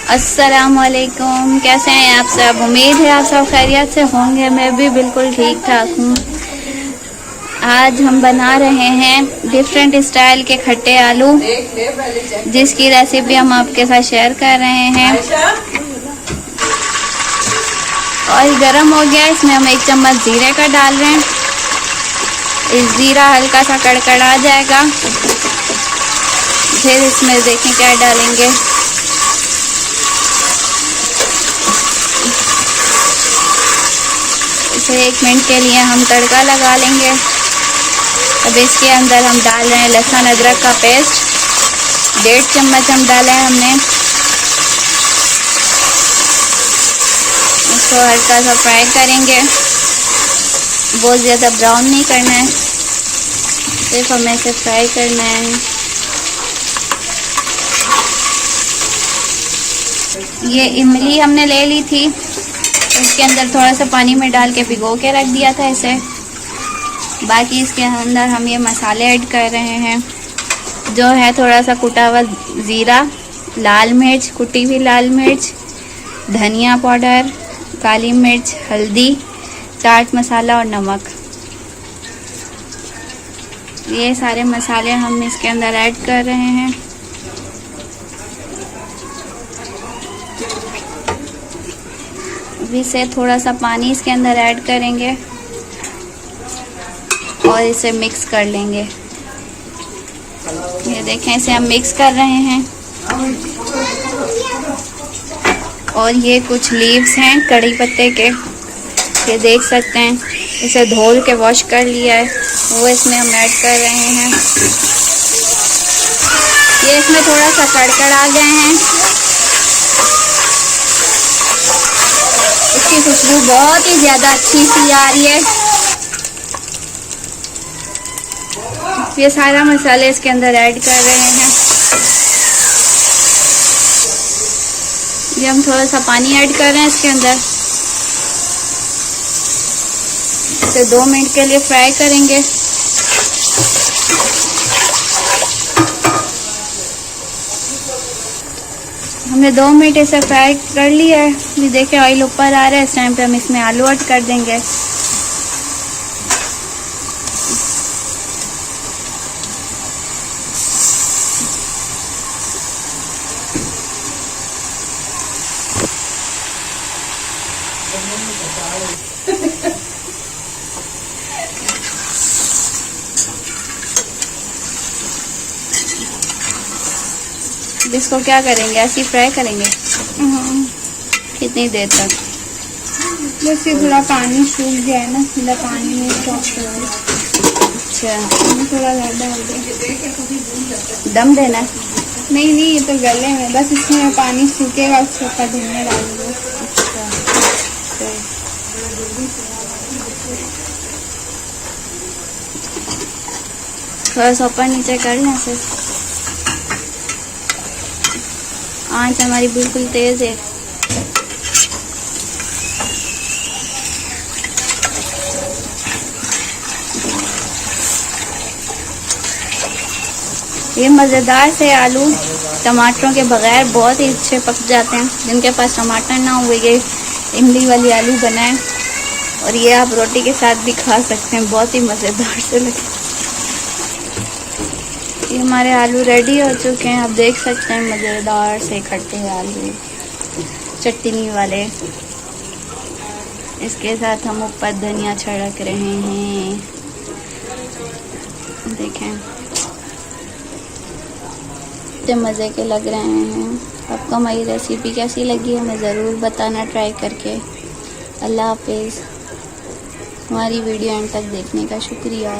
अस्सलामुअलैकुम, कैसे हैं आप सब। उम्मीद है आप सब खैरियत से होंगे। मैं भी बिल्कुल ठीक ठाक हूँ। आज हम बना रहे हैं डिफरेंट स्टाइल के खट्टे आलू, जिसकी रेसिपी हम आपके साथ शेयर कर रहे हैं। ऑयल गरम हो गया, इसमें हम 1 चम्मच जीरे का डाल रहे हैं। इस जीरा हल्का सा कड़कड़ा जाएगा, फिर इसमें देखें क्या डालेंगे। इसे 1 मिनट के लिए हम तड़का लगा लेंगे। अब इसके अंदर हम डाल रहे हैं लहसुन अदरक का पेस्ट। 1.5 चम्मच हम डाला है हमने। इसको हल्का सा फ्राई करेंगे, बहुत ज़्यादा ब्राउन नहीं करना है, सिर्फ हमें इसे फ्राई करना है। ये इमली हमने ले ली थी, इसके अंदर थोड़ा सा पानी में डाल के भिगो के रख दिया था इसे। बाकी इसके अंदर हम ये मसाले ऐड कर रहे हैं, जो है थोड़ा सा कुटा हुआ ज़ीरा, लाल मिर्च, कुटी हुई लाल मिर्च, धनिया पाउडर, काली मिर्च, हल्दी, चाट मसाला और नमक। ये सारे मसाले हम इसके अंदर ऐड कर रहे हैं। अभी से थोड़ा सा पानी इसके अंदर ऐड करेंगे और इसे मिक्स कर लेंगे। ये देखें, इसे हम मिक्स कर रहे हैं। और ये कुछ लीव्स हैं कड़ी पत्ते के, ये देख सकते हैं। इसे धोल के वॉश कर लिया है, वो इसमें हम ऐड कर रहे हैं। ये इसमें थोड़ा सा कड़कड़ आ गए हैं। इसकी खुशबू बहुत ही ज़्यादा अच्छी सी आ रही है। ये सारा मसाले इसके अंदर ऐड कर रहे हैं। ये हम थोड़ा सा पानी ऐड कर रहे हैं इसके अंदर। इसे 2 मिनट के लिए फ्राई करेंगे। हमने 2 मिनट इसे फ्राई कर लिया है। ये देखिए ऑयल ऊपर आ रहा है। इस टाइम पे हम इसमें आलू ऐड कर देंगे। इसको क्या करेंगे, ऐसे ही फ्राई करेंगे। कितनी देर तक? बस ये थोड़ा पानी सूख गया है ना, थोड़ा पानी में अच्छा, थोड़ा ज़्यादा हो गया। दम देना है? नहीं, ये तो गले में, बस इसमें पानी सूखेगा, उसके ऊपर धनिया डालेंगे। थोड़ा सा ऊपर नीचे कर लें इसे। आंच हमारी बिल्कुल तेज है। ये मज़ेदार से आलू टमाटरों के बगैर बहुत ही अच्छे पक जाते हैं। जिनके पास टमाटर ना हुए, ये इमली वाली आलू बनाएं और ये आप रोटी के साथ भी खा सकते हैं, बहुत ही मज़ेदार से लगे। ये हमारे आलू रेडी हो चुके हैं। आप देख सकते हैं मज़ेदार से खट्टे आलू चटनी वाले। इसके साथ हम ऊपर धनिया छिड़क रहे हैं। देखें कितने मज़े के लग रहे हैं। आपको हमारी रेसिपी कैसी लगी हमें ज़रूर बताना ट्राई करके। अल्लाह हाफिज़। हमारी वीडियो एंड तक देखने का शुक्रिया।